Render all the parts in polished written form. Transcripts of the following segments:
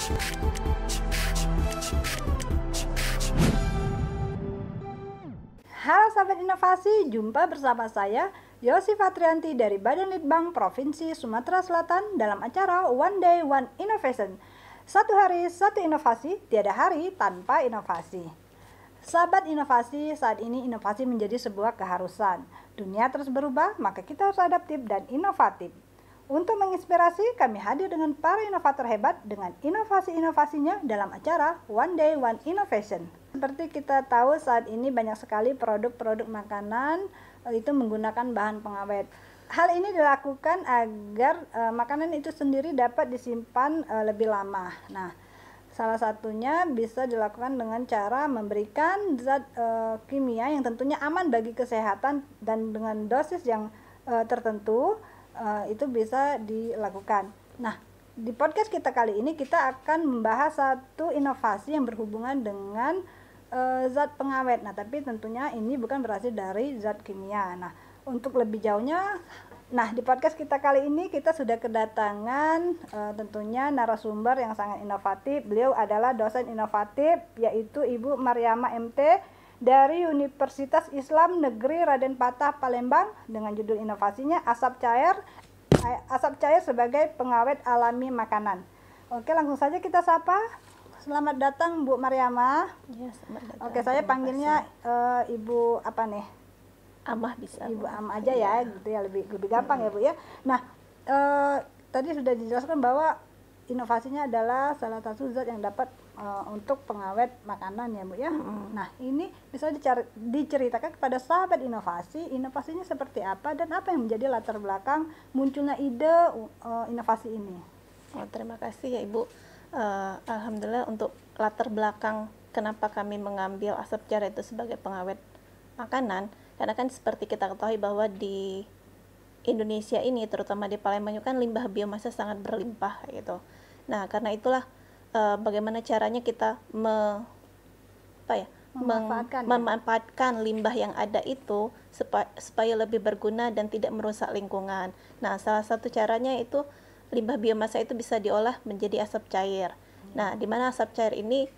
Halo sahabat inovasi, jumpa bersama saya Yosi Fatrianti dari Badan Litbang Provinsi Sumatera Selatan dalam acara One Day One Innovation. Satu hari, satu inovasi, tiada hari tanpa inovasi. Sahabat inovasi, saat ini inovasi menjadi sebuah keharusan. Dunia terus berubah, maka kita harus adaptif dan inovatif. Untuk menginspirasi, kami hadir dengan para inovator hebat dengan inovasi-inovasinya dalam acara One Day One Innovation. Seperti kita tahu saat ini banyak sekali produk-produk makanan itu menggunakan bahan pengawet. Hal ini dilakukan agar makanan itu sendiri dapat disimpan lebih lama. Nah, salah satunya bisa dilakukan dengan cara memberikan zat kimia yang tentunya aman bagi kesehatan dan dengan dosis yang tertentu. Itu bisa dilakukan. Nah, di podcast kita kali ini kita akan membahas satu inovasi yang berhubungan dengan zat pengawet. Nah, tapi tentunya ini bukan berasal dari zat kimia. Nah, untuk lebih jauhnya, di podcast kita kali ini kita sudah kedatangan tentunya narasumber yang sangat inovatif. Beliau adalah dosen inovatif, yaitu Ibu Mariama MT dari Universitas Islam Negeri Raden Patah Palembang dengan judul inovasinya asap cair sebagai pengawet alami makanan. Oke, langsung saja kita sapa. Selamat datang Bu Mariama. Ya, selamat datang. Oke, saya panggilnya Ibu apa nih? Amah bisa. Ibu Amah aja ya, gitu ya, lebih gampang ya Bu ya. Nah, tadi sudah dijelaskan bahwa inovasinya adalah salah satu zat yang dapat untuk pengawet makanan ya Bu ya. Nah, ini bisa diceritakan kepada sahabat inovasinya seperti apa dan apa yang menjadi latar belakang munculnya ide inovasi ini. Terima kasih ya Ibu. Alhamdulillah untuk latar belakang kenapa kami mengambil asap cair itu sebagai pengawet makanan, karena kan seperti kita ketahui bahwa di Indonesia ini terutama di Palembang kan limbah biomasa sangat berlimpah gitu. Nah, karena itulah bagaimana caranya kita memanfaatkan limbah yang ada itu supaya lebih berguna dan tidak merusak lingkungan. Nah, salah satu caranya itu limbah biomasa itu bisa diolah menjadi asap cair. Nah, di mana asap cair ini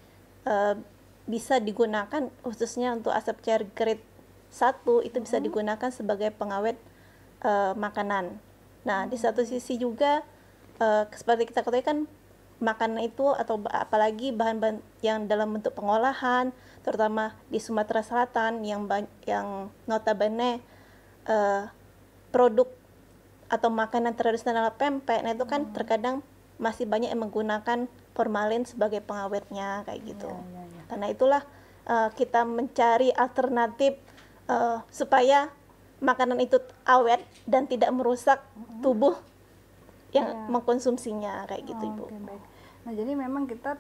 bisa digunakan khususnya untuk asap cair grade 1 itu bisa digunakan sebagai pengawet makanan. Nah, di satu sisi juga seperti kita ketahui kan makanan itu atau apalagi bahan-bahan yang dalam bentuk pengolahan terutama di Sumatera Selatan yang notabene produk atau makanan tradisional pempek, nah itu kan terkadang masih banyak yang menggunakan formalin sebagai pengawetnya kayak gitu. Karena itulah kita mencari alternatif supaya makanan itu awet dan tidak merusak tubuh yang mengkonsumsinya kayak gitu Ibu. Baik. Nah, jadi memang kita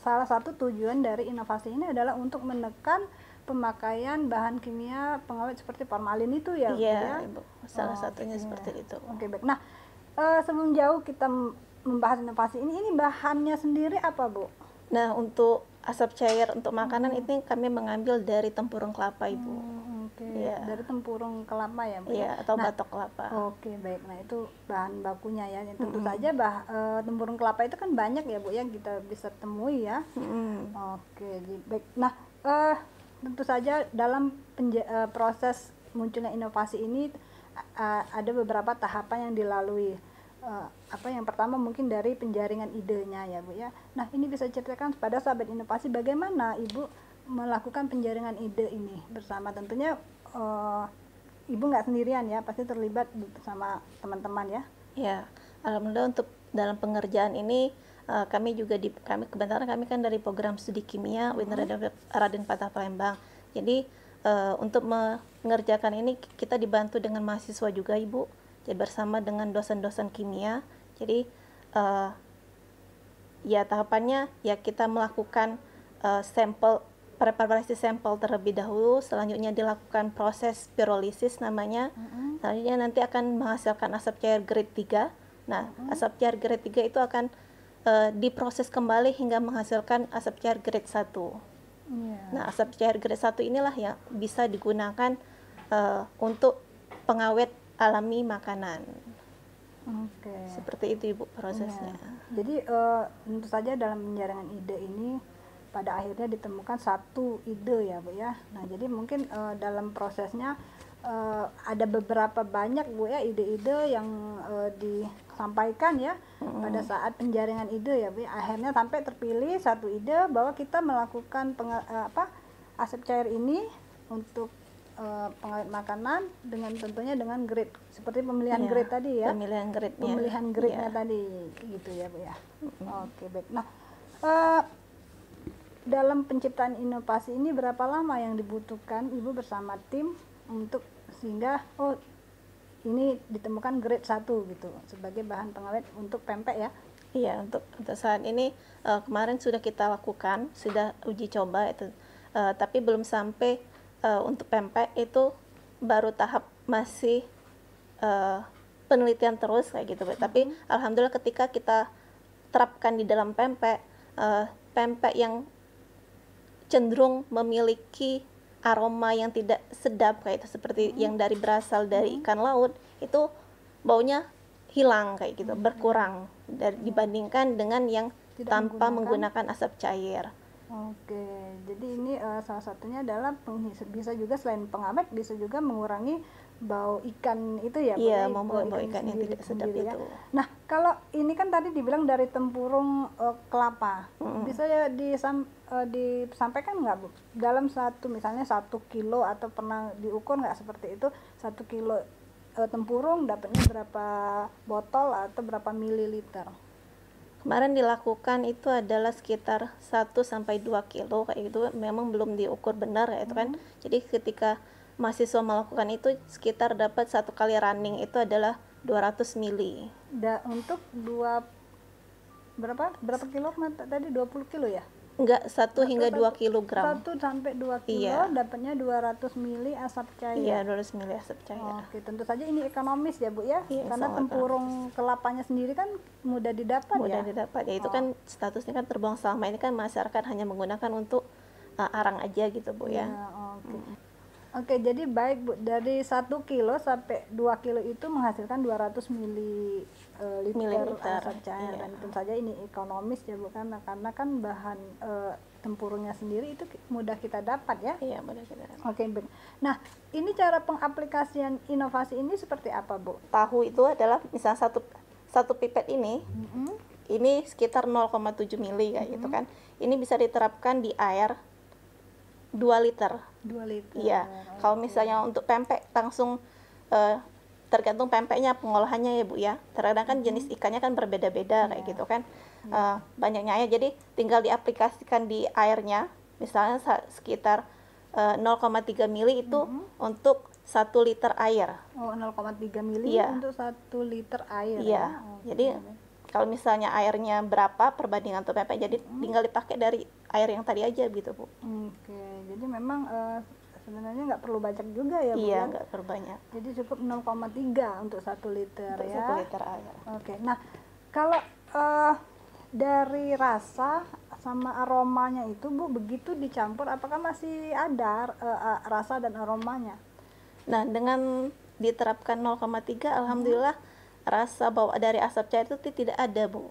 salah satu tujuan dari inovasi ini adalah untuk menekan pemakaian bahan kimia pengawet seperti formalin itu ya. Iya, Ibu. Salah satunya seperti itu. Oke, baik. Nah, sebelum jauh kita membahas inovasi ini bahannya sendiri apa, Bu? Nah, untuk asap cair untuk makanan itu kami mengambil dari tempurung kelapa Ibu. Ya. Dari tempurung kelapa ya, Bu? Iya, atau batok kelapa. Oke, baik. Nah, itu bahan bakunya ya. Tentu saja tempurung kelapa itu kan banyak ya, Bu, yang kita bisa temui ya. Oke, baik. Nah, tentu saja dalam proses munculnya inovasi ini ada beberapa tahapan yang dilalui. Yang pertama mungkin dari penjaringan idenya ya Bu ya. Nah, ini bisa ceritakan kepada sahabat inovasi bagaimana Ibu melakukan penjaringan ide ini bersama, tentunya Ibu nggak sendirian ya, pasti terlibat bersama teman-teman ya. Ya, alhamdulillah untuk dalam pengerjaan ini kami kebetulan kami kan dari program studi kimia UIN Raden Patah Palembang. Jadi untuk mengerjakan ini kita dibantu dengan mahasiswa juga Ibu. Jadi bersama dengan dosen-dosen kimia. Jadi ya tahapannya ya kita melakukan preparasi sampel terlebih dahulu, selanjutnya dilakukan proses pirolisis namanya. Selanjutnya nanti akan menghasilkan asap cair grade 3. Nah, asap cair grade 3 itu akan diproses kembali hingga menghasilkan asap cair grade 1. Nah, asap cair grade 1 inilah yang bisa digunakan untuk pengawet alami makanan. Oke. Seperti itu Ibu prosesnya. Ya. Jadi tentu saja dalam penjaringan ide ini pada akhirnya ditemukan satu ide ya Bu ya. Nah jadi mungkin dalam prosesnya ada beberapa banyak Bu ya ide-ide yang disampaikan ya pada saat penjaringan ide ya Bu ya. Akhirnya sampai terpilih satu ide bahwa kita melakukan asap cair ini untuk pengawet makanan dengan tentunya dengan grade seperti pemilihan Ya, grade tadi ya. pemilihan grade-nya. Pemilihan grade-nya Ya. tadi gitu ya Bu ya. Oke baik. Nah dalam penciptaan inovasi ini berapa lama yang dibutuhkan Ibu bersama tim untuk sehingga ini ditemukan grade 1 gitu sebagai bahan pengawet untuk pempek ya? Iya, untuk saat ini kemarin sudah kita lakukan, sudah uji coba itu, tapi belum sampai untuk pempek itu baru tahap masih penelitian terus kayak gitu. Tapi alhamdulillah ketika kita terapkan di dalam pempek, pempek yang cenderung memiliki aroma yang tidak sedap kayak itu seperti yang berasal dari ikan laut, itu baunya hilang kayak gitu, berkurang dibandingkan dengan yang Tidak tanpa menggunakan asap cair. Oke, jadi ini salah satunya adalah bisa juga selain pengawet bisa juga mengurangi bau ikan itu ya Bu Iya, ya, bau ikan yang tidak sedap sendiri ya. itu. Nah kalau ini kan tadi dibilang dari tempurung kelapa, bisa ya disampaikan nggak Bu dalam misalnya 1 kilo atau pernah diukur nggak seperti itu 1 kilo tempurung dapatnya berapa botol atau berapa mililiter? Kemarin dilakukan itu adalah sekitar 1-2 kilo kayak gitu, memang belum diukur benar kayak itu kan. Jadi ketika mahasiswa melakukan itu sekitar dapat 1 kali running itu adalah 200 mili. Untuk berapa kilo tadi 20 kilo ya? Enggak, 1 hingga 2 kilogram. 1 sampai 2 kilo Iya. dapatnya 200 mili asap cair. Iya, 200 mili asap cair. Oke, tentu saja ini ekonomis ya Bu ya, Iya, karena sangat tempurung kelapanya sendiri kan mudah didapat mudah ya. didapat ya, itu kan statusnya kan terbuang. Selama ini kan masyarakat hanya menggunakan untuk arang aja gitu Bu ya. Oke. Oke, jadi baik Bu, dari 1 kilo sampai 2 kilo itu menghasilkan 200 mililiter asap cair. Iya. Dan tentu saja ini ekonomis ya Bu, karena kan bahan tempurungnya sendiri itu mudah kita dapat ya. Iya, mudah kita dapat. Oke, baik. Nah, ini cara pengaplikasian inovasi ini seperti apa Bu? Tahu itu adalah misalnya satu pipet ini ini sekitar 0,7 mili kayak gitu kan. Ini bisa diterapkan di air 2 liter. 2 liter. Iya. Kalau misalnya untuk pempek langsung tergantung pempeknya, pengolahannya ya Bu ya. Terkadang kan jenis ikannya kan berbeda-beda kayak gitu kan. Banyaknya air, jadi tinggal diaplikasikan di airnya. Misalnya sekitar 0,3 mili itu untuk 1 liter air. 0,3 mili Iya. untuk 1 liter air Iya. ya. Jadi kalau misalnya airnya berapa perbandingan untuk pempek, jadi tinggal dipakai dari air yang tadi aja gitu Bu. Oke, jadi memang sebenarnya nggak perlu banyak juga ya Bu Iya, ya. nggak terbanyak. Jadi cukup 0,3 untuk 1 liter Untuk ya. 1 liter air. Oke, nah kalau dari rasa sama aromanya itu Bu begitu dicampur apakah masih ada rasa dan aromanya? Nah, dengan diterapkan 0,3 alhamdulillah rasa bau dari asap cair itu tidak ada Bu.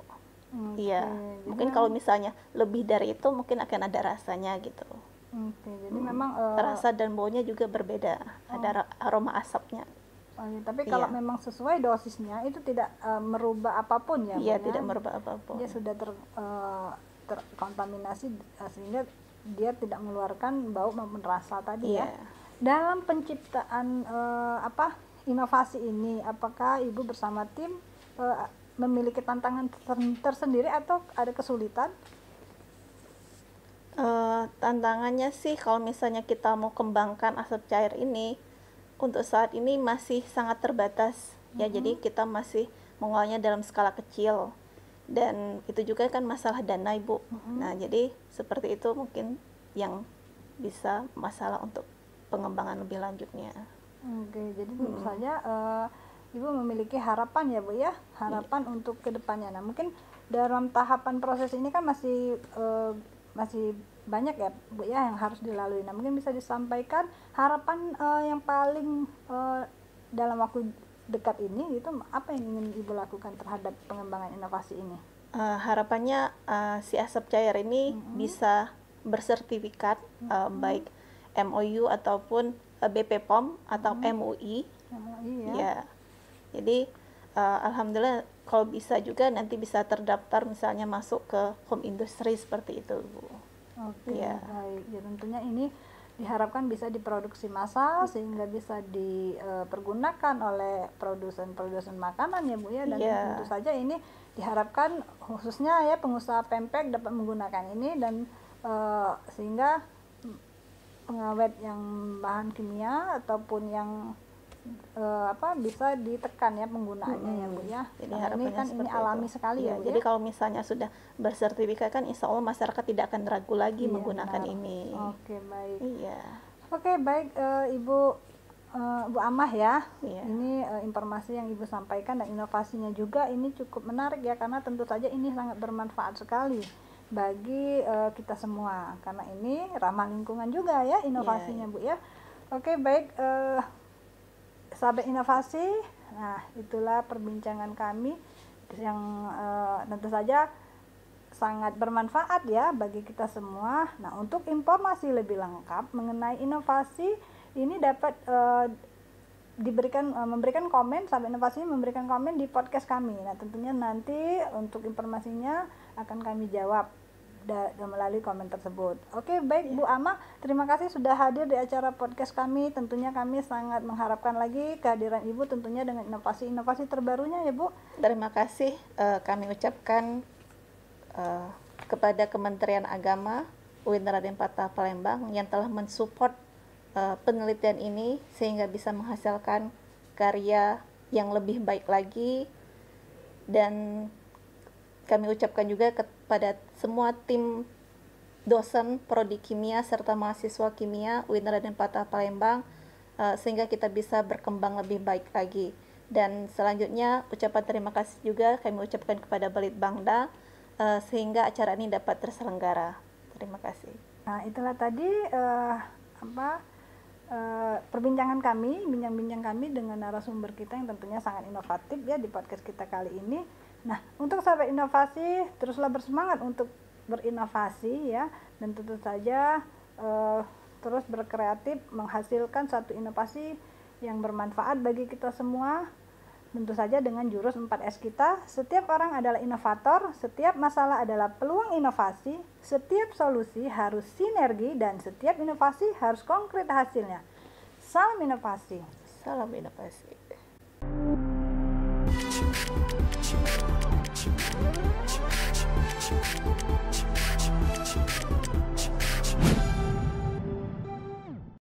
Iya. Mungkin kalau misalnya lebih dari itu mungkin akan ada rasanya gitu. Oke, jadi memang Rasa dan baunya juga berbeda. Ada aroma asapnya. tapi kalau memang sesuai dosisnya itu tidak merubah apapun ya Bu, Iya, ya? tidak merubah apapun. Dia sudah terkontaminasi sehingga dia tidak mengeluarkan bau maupun rasa tadi ya. Iya. Dalam penciptaan inovasi ini, apakah Ibu bersama tim memiliki tantangan tersendiri atau ada kesulitan? Tantangannya sih kalau misalnya kita mau kembangkan asap cair ini untuk saat ini masih sangat terbatas ya, jadi kita masih mengolahnya dalam skala kecil dan itu juga kan masalah dana Ibu. Nah jadi seperti itu mungkin yang bisa masalah untuk pengembangan lebih lanjutnya. Oke, jadi tentu saja Ibu memiliki harapan ya Bu ya, harapan untuk kedepannya. Nah mungkin dalam tahapan proses ini kan masih banyak ya Bu ya yang harus dilalui. Nah mungkin bisa disampaikan harapan yang paling dalam waktu dekat ini gitu, apa yang ingin Ibu lakukan terhadap pengembangan inovasi ini? Harapannya si asap cair ini bisa bersertifikat, baik MOU ataupun BP POM atau MUI. MUI ya. Ya, jadi alhamdulillah kalau bisa juga nanti bisa terdaftar misalnya masuk ke home industry seperti itu, Bu. Oke, Ya. baik. Ya tentunya ini diharapkan bisa diproduksi massal sehingga bisa dipergunakan oleh produsen-produsen makanan ya Bu ya, dan Iya. tentu saja ini diharapkan khususnya ya pengusaha pempek dapat menggunakan ini dan sehingga pengawet yang bahan kimia ataupun yang bisa ditekan ya penggunaannya ya Bu ya. Jadi Karena ini harapannya kan ini seperti alami itu. sekali ya Iya, Bu jadi ya. kalau misalnya sudah bersertifikat kan insya Allah masyarakat tidak akan ragu lagi Iya, menggunakan benar. ini. Oke, baik. Iya. Oke, baik Ibu Bu Amah ya. Iya. Ini informasi yang Ibu sampaikan dan inovasinya juga ini cukup menarik ya, karena tentu saja ini sangat bermanfaat sekali bagi kita semua, karena ini ramah lingkungan juga ya inovasinya Bu ya. Oke, baik sahabat inovasi. Nah, itulah perbincangan kami yang tentu saja sangat bermanfaat ya bagi kita semua. Nah, untuk informasi lebih lengkap mengenai inovasi ini dapat memberikan komen, sahabat inovasi memberikan komen di podcast kami. Nah, tentunya nanti untuk informasinya akan kami jawab melalui komen tersebut. Oke, baik Bu Amah, terima kasih sudah hadir di acara podcast kami. Tentunya kami sangat mengharapkan lagi kehadiran Ibu tentunya dengan inovasi-inovasi terbarunya ya Bu. Terima kasih kami ucapkan kepada Kementerian Agama UIN Raden Patah Palembang yang telah mensupport penelitian ini sehingga bisa menghasilkan karya yang lebih baik lagi, dan kami ucapkan juga kepada semua tim dosen prodi kimia serta mahasiswa kimia UIN Raden Patah Palembang sehingga kita bisa berkembang lebih baik lagi. Dan selanjutnya ucapan terima kasih juga kami ucapkan kepada Balitbangda sehingga acara ini dapat terselenggara. Terima kasih. Nah, itulah tadi perbincangan kami, bincang-bincang kami dengan narasumber kita yang tentunya sangat inovatif ya di podcast kita kali ini. Nah, untuk sahabat inovasi, teruslah bersemangat untuk berinovasi ya, dan tentu saja terus berkreatif menghasilkan satu inovasi yang bermanfaat bagi kita semua. Tentu saja dengan jurus 4S kita, setiap orang adalah inovator, setiap masalah adalah peluang inovasi, setiap solusi harus sinergi, dan setiap inovasi harus konkret hasilnya. Salam inovasi. Salam inovasi.